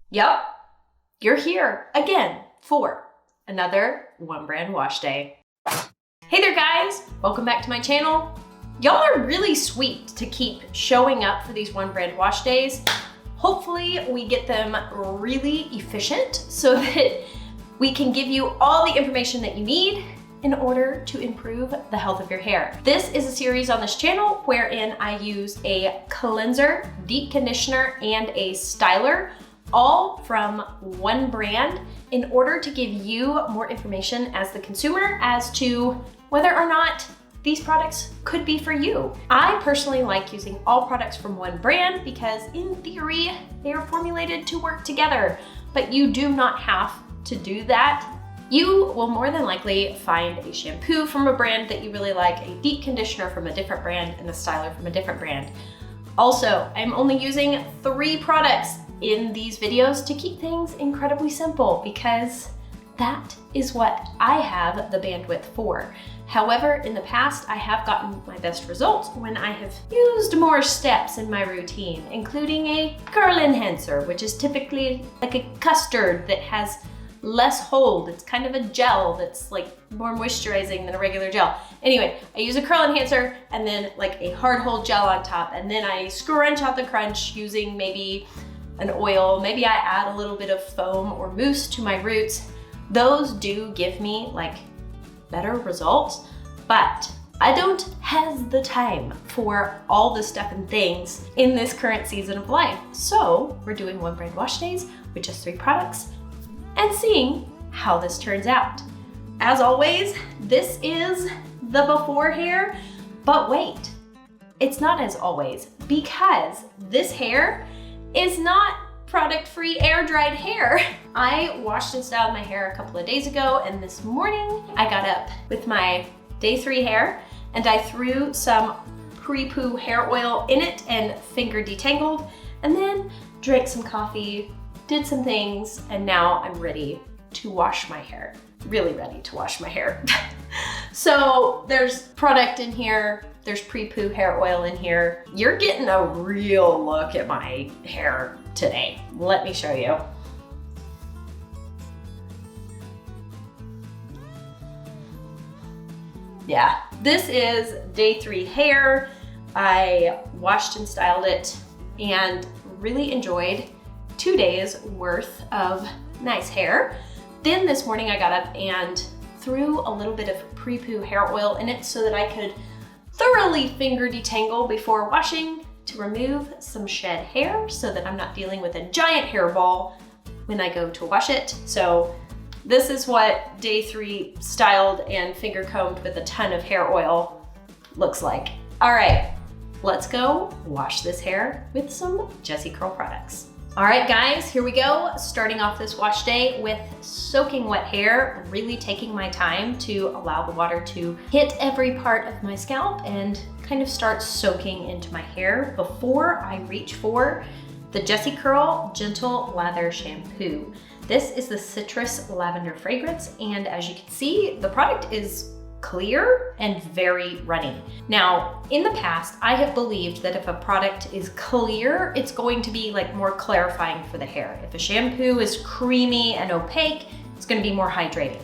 Yep, you're here again for another One Brand Wash Day. Hey there guys, welcome back to my channel. Y'all are really sweet to keep showing up for these One Brand Wash Days. Hopefully we get them really efficient so that we can give you all the information that you need in order to improve the health of your hair. This is a series on this channel wherein I use a cleanser, deep conditioner, and a styler, all from one brand, in order to give you more information as the consumer as to whether or not these products could be for you. I personally like using all products from one brand because in theory, they are formulated to work together, but you do not have to do that. You will more than likely find a shampoo from a brand that you really like, a deep conditioner from a different brand, and a styler from a different brand. Also, I'm only using 3 products in these videos to keep things incredibly simple because that is what I have the bandwidth for. However, in the past, I have gotten my best results when I have used more steps in my routine, including a curl enhancer, which is typically like a custard that has less hold. It's kind of a gel that's like more moisturizing than a regular gel. Anyway, I use a curl enhancer and then like a hard hold gel on top, and then I scrunch out the crunch using maybe an oil. Maybe I add a little bit of foam or mousse to my roots. Those do give me like better results, but I don't have the time for all the stuff and things in this current season of life. So we're doing One Brand Wash Days with just 3 products and seeing how this turns out. As always, this is the before hair, but wait, it's not as always, because this hair is not product-free air-dried hair. I washed and styled my hair a couple of days ago, and this morning I got up with my day 3 hair and I threw some pre-poo hair oil in it and finger detangled, and then drank some coffee, did some things, and now I'm ready to wash my hair. Really ready to wash my hair. So there's product in here, there's pre-poo hair oil in here. You're getting a real look at my hair today. Let me show you. Yeah, this is day 3 hair. I washed and styled it and really enjoyed 2 days worth of nice hair. Then this morning I got up and threw a little bit of pre-poo hair oil in it so that I could thoroughly finger detangle before washing to remove some shed hair so that I'm not dealing with a giant hairball when I go to wash it. So this is what day 3 styled and finger combed with a ton of hair oil looks like. All right, let's go wash this hair with some Jessicurl products. All right guys, here we go. Starting off this wash day with soaking wet hair, really taking my time to allow the water to hit every part of my scalp and kind of start soaking into my hair before I reach for the Jessicurl Gentle Lather Shampoo. This is the citrus lavender fragrance, and as you can see, the product is clear and very runny. Now, in the past, I have believed that if a product is clear, it's going to be like more clarifying for the hair. If a shampoo is creamy and opaque, it's going to be more hydrating.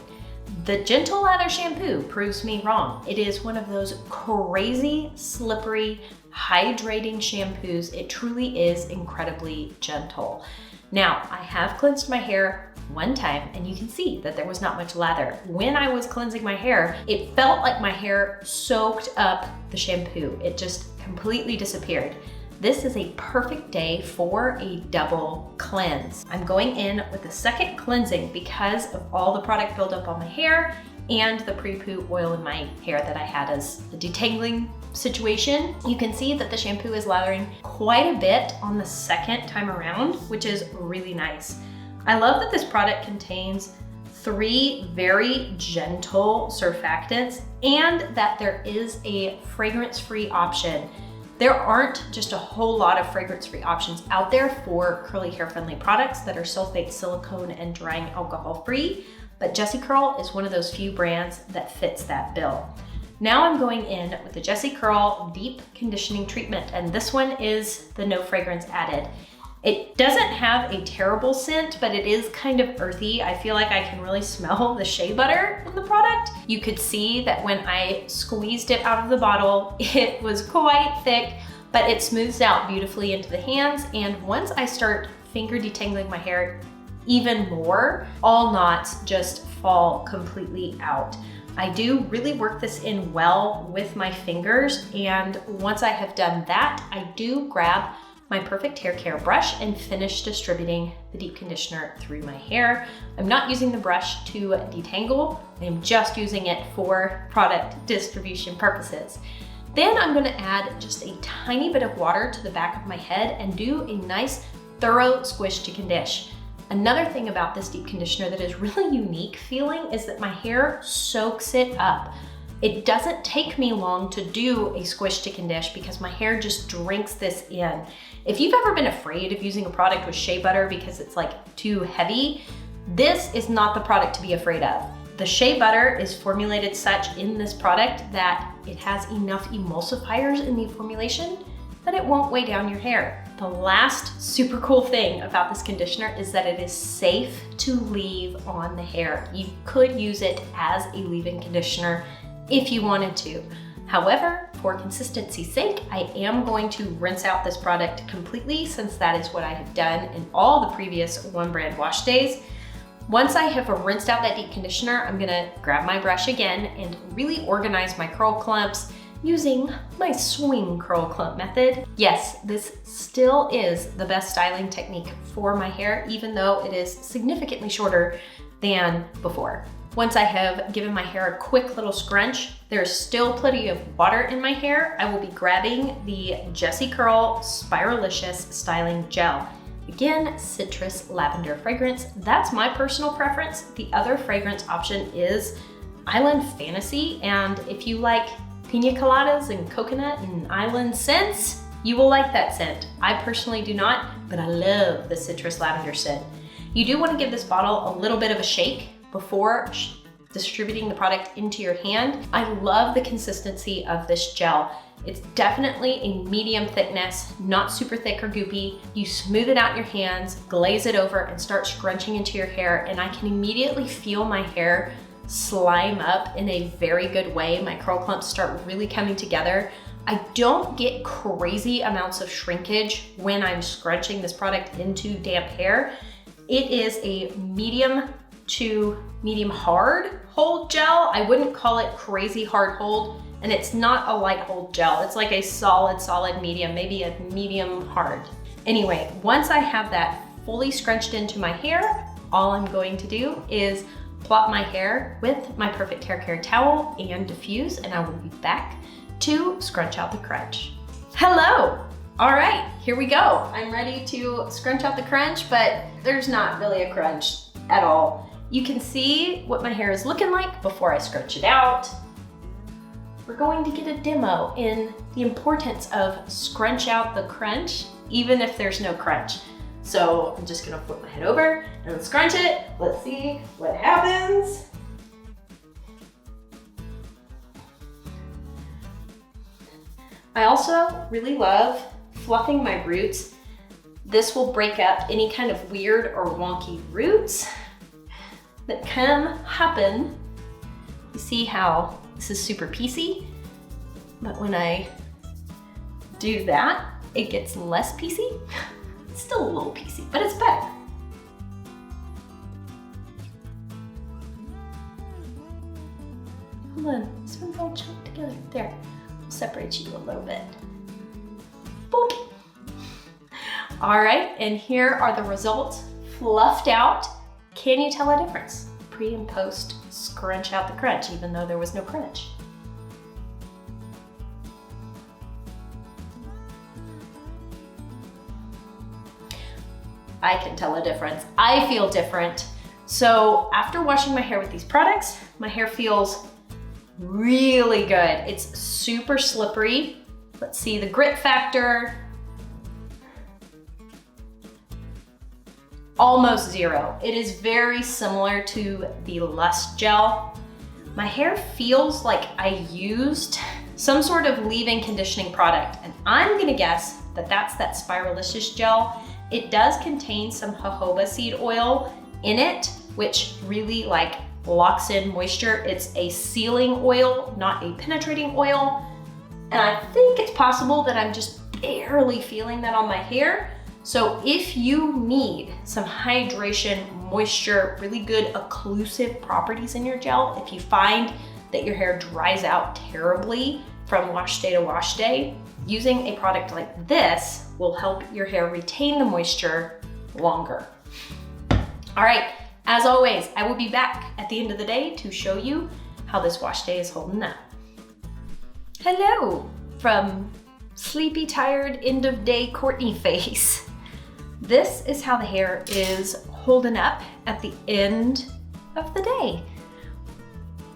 The Gentle Lather Shampoo proves me wrong. It is one of those crazy, slippery, hydrating shampoos. It truly is incredibly gentle. Now, I have cleansed my hair one time and you can see that there was not much lather. When I was cleansing my hair, it felt like my hair soaked up the shampoo. It just completely disappeared. This is a perfect day for a double cleanse. I'm going in with a second cleansing because of all the product buildup on my hair and the pre-poo oil in my hair that I had as a detangling situation. You can see that the shampoo is lathering quite a bit on the second time around, which is really nice. I love that this product contains 3 very gentle surfactants and that there is a fragrance-free option. There aren't just a whole lot of fragrance-free options out there for curly hair friendly products that are sulfate, silicone, and drying alcohol free, but Jessicurl is one of those few brands that fits that bill. Now I'm going in with the Jessicurl Deep Conditioning Treatment, and this one is the no fragrance added. It doesn't have a terrible scent, but it is kind of earthy. I feel like I can really smell the shea butter in the product. You could see that when I squeezed it out of the bottle, it was quite thick, but it smooths out beautifully into the hands. And once I start finger detangling my hair even more, all knots just fall completely out. I do really work this in well with my fingers, and once I have done that, I do grab my Perfect Hair Care brush and finish distributing the deep conditioner through my hair. I'm not using the brush to detangle, I'm just using it for product distribution purposes. Then I'm gonna add just a tiny bit of water to the back of my head and do a nice thorough squish to condition. Another thing about this deep conditioner that is really unique feeling is that my hair soaks it up. It doesn't take me long to do a squish to condition because my hair just drinks this in. If you've ever been afraid of using a product with shea butter because it's like too heavy, this is not the product to be afraid of. The shea butter is formulated such in this product that it has enough emulsifiers in the formulation that it won't weigh down your hair. The last super cool thing about this conditioner is that it is safe to leave on the hair. You could use it as a leave-in conditioner if you wanted to. However, for consistency's sake, I am going to rinse out this product completely since that is what I have done in all the previous One Brand wash days. Once I have rinsed out that deep conditioner, I'm gonna grab my brush again and really organize my curl clumps using my swing curl clump method. Yes, this still is the best styling technique for my hair, even though it is significantly shorter than before. Once I have given my hair a quick little scrunch, there's still plenty of water in my hair. I will be grabbing the Jessicurl Spiralicious Styling Gel. Again, citrus lavender fragrance. That's my personal preference. The other fragrance option is Island Fantasy, and if you like pina coladas and coconut and island scents, you will like that scent. I personally do not, but I love the citrus lavender scent. You do want to give this bottle a little bit of a shake before distributing the product into your hand. I love the consistency of this gel. It's definitely a medium thickness, not super thick or goopy. You smooth it out in your hands, glaze it over, and start scrunching into your hair, and I can immediately feel my hair slime up in a very good way. My curl clumps start really coming together. I don't get crazy amounts of shrinkage when I'm scrunching this product into damp hair. It is a medium to medium hard hold gel. I wouldn't call it crazy hard hold, and it's not a light hold gel. It's like a solid medium, maybe a medium hard. Anyway, once I have that fully scrunched into my hair, all I'm going to do is plop my hair with my Perfect Hair Care towel and diffuse, and I will be back to scrunch out the crunch. Hello! All right, here we go. I'm ready to scrunch out the crunch, but there's not really a crunch at all. You can see what my hair is looking like before I scrunch it out. We're going to get a demo in the importance of scrunch out the crunch, even if there's no crunch. So I'm just gonna flip my head over and scrunch it. Let's see what happens. I also really love fluffing my roots. This will break up any kind of weird or wonky roots that can happen. You see how this is super piecey, but when I do that, it gets less piecey. It's still a little piecey, but it's better. Hold on, this one's all choked together. There, I'll separate you a little bit. Boop. All right, and here are the results fluffed out. Can you tell a difference? Pre and post scrunch out the crunch, even though there was no crunch. I can tell a difference. I feel different. So after washing my hair with these products, my hair feels really good. It's super slippery. Let's see the grit factor. Almost zero. It is very similar to the Lust Gel. My hair feels like I used some sort of leave-in conditioning product, and I'm gonna guess that that's that Spiralicious Gel. It does contain some jojoba seed oil in it, which really like locks in moisture. It's a sealing oil, not a penetrating oil. And I think it's possible that I'm just barely feeling that on my hair. So if you need some hydration, moisture, really good occlusive properties in your gel, if you find that your hair dries out terribly from wash day to wash day, using a product like this will help your hair retain the moisture longer. All right, as always, I will be back at the end of the day to show you how this wash day is holding up. Hello from sleepy, tired, end of day Courtney face. This is how the hair is holding up at the end of the day.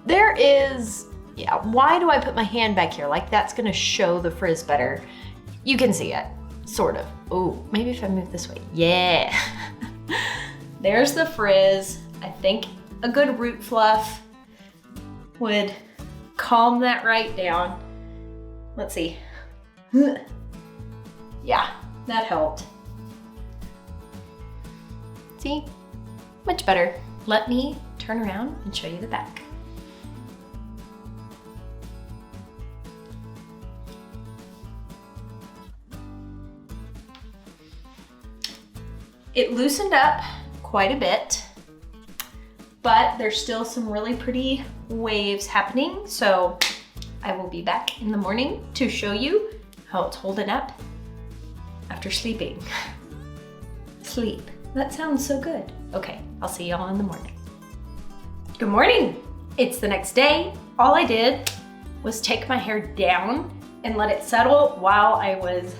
There is, yeah, why do I put my hand back here? Like that's gonna show the frizz better. You can see it, sort of. Oh, maybe if I move this way, yeah. There's the frizz. I think a good root fluff would calm that right down. Let's see. Yeah, that helped. See, much better. Let me turn around and show you the back. It loosened up quite a bit, but there's still some really pretty waves happening. So I will be back in the morning to show you how it's holding up after sleeping. Sleep. That sounds so good. Okay, I'll see y'all in the morning. Good morning. It's the next day. All I did was take my hair down and let it settle while I was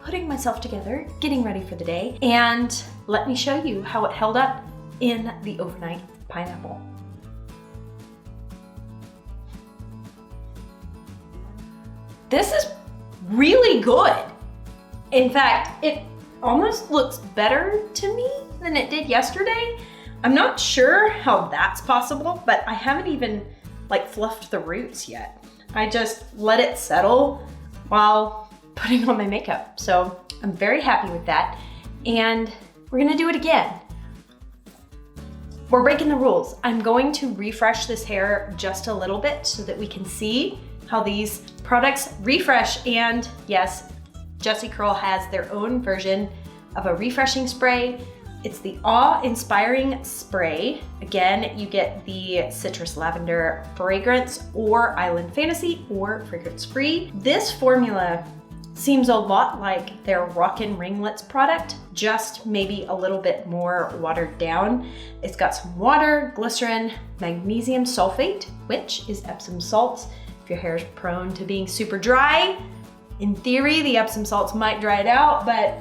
putting myself together, getting ready for the day. And let me show you how it held up in the overnight pineapple. This is really good. In fact, it almost looks better to me than it did yesterday. I'm not sure how that's possible, but I haven't even like fluffed the roots yet. I just let it settle while putting on my makeup. So I'm very happy with that. And we're gonna do it again. We're breaking the rules. I'm going to refresh this hair just a little bit so that we can see how these products refresh. And yes, Jessicurl has their own version of a refreshing spray. It's the awe-inspiring spray. Again, you get the citrus lavender fragrance or island fantasy or fragrance free. This formula seems a lot like their Rockin' Ringlets product, just maybe a little bit more watered down. It's got some water, glycerin, magnesium sulfate, which is Epsom salts. If your hair is prone to being super dry, in theory, the Epsom salts might dry it out, but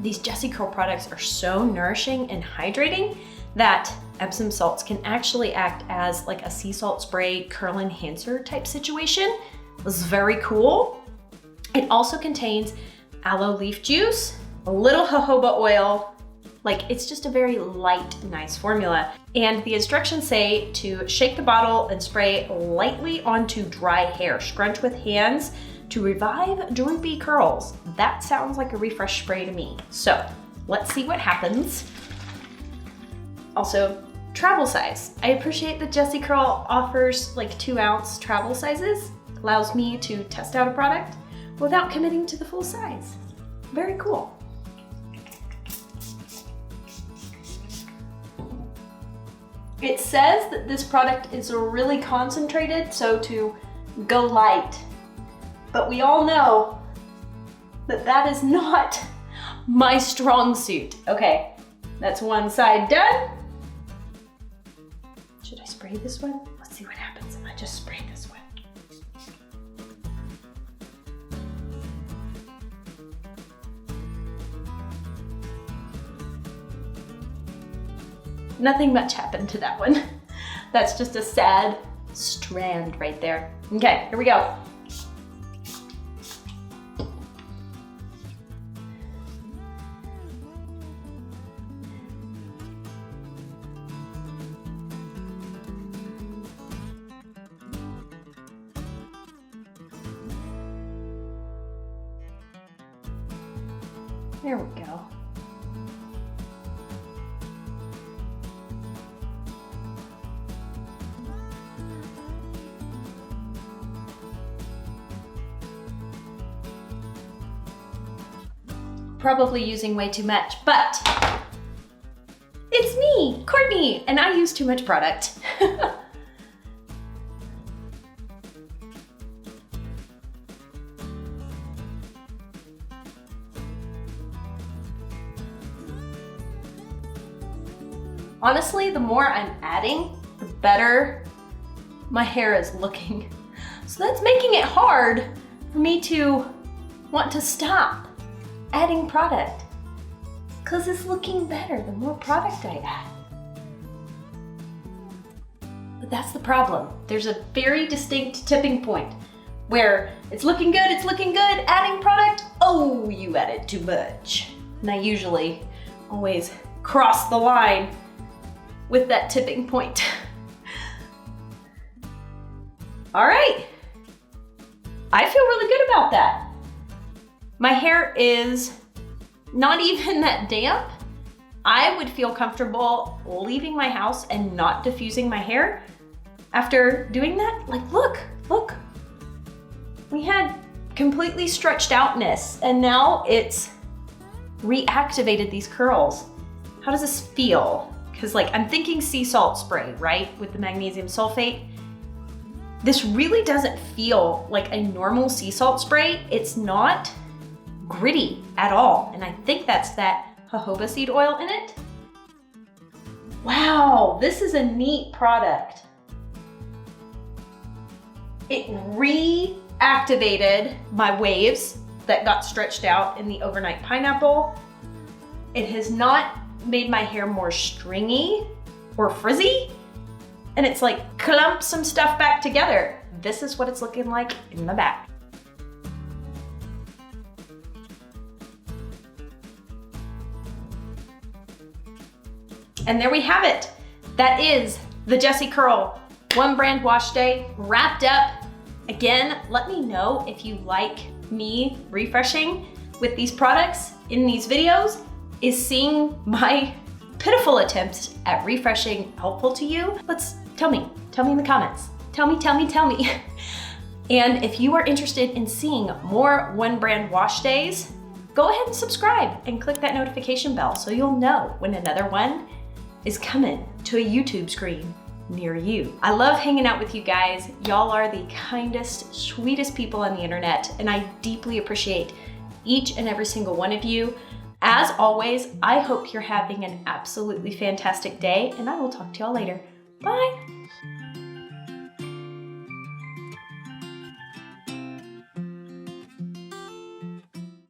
these Jessicurl products are so nourishing and hydrating that Epsom salts can actually act as like a sea salt spray curl enhancer type situation. This is very cool. It also contains aloe leaf juice, a little jojoba oil. Like it's just a very light, nice formula. And the instructions say to shake the bottle and spray lightly onto dry hair. Scrunch with hands to revive droopy curls. That sounds like a refresh spray to me. So let's see what happens. Also, travel size. I appreciate that Jessicurl offers like 2-ounce travel sizes. Allows me to test out a product without committing to the full size. Very cool. It says that this product is really concentrated, so to go light. But we all know that that is not my strong suit. Okay, that's one side done. Should I spray this one? Let's see what happens if I just spray this one. Nothing much happened to that one. That's just a sad strand right there. Okay, here we go. There we go. probably using way too much, but it's me, Courtney, and I use too much product. Honestly, the more I'm adding, the better my hair is looking. So that's making it hard for me to want to stop adding product, because it's looking better the more product I add. But that's the problem. There's a very distinct tipping point where it's looking good, adding product, oh, you added too much. And I usually always cross the line with that tipping point. All right, I feel really good about that. My hair is not even that damp. I would feel comfortable leaving my house and not diffusing my hair after doing that. Like, look. We had completely stretched outness and now it's reactivated these curls. How does this feel? Because like, I'm thinking sea salt spray, right? With the magnesium sulfate. This really doesn't feel like a normal sea salt spray. It's not gritty at all. And I think that's that jojoba seed oil in it. Wow, this is a neat product. It reactivated my waves that got stretched out in the overnight pineapple. It has not made my hair more stringy or frizzy, and it's like clumped some stuff back together. This is what it's looking like in the back. And there we have it. That is the Jessicurl One Brand Wash Day wrapped up. Again, let me know if you like me refreshing with these products in these videos. Is seeing my pitiful attempts at refreshing helpful to you? Tell me in the comments. Tell me. And if you are interested in seeing more One Brand Wash Days, go ahead and subscribe and click that notification bell so you'll know when another one is coming to a YouTube screen near you. I love hanging out with you guys. Y'all are the kindest, sweetest people on the internet, and I deeply appreciate each and every single one of you. As always, I hope you're having an absolutely fantastic day, and I will talk to y'all later. Bye.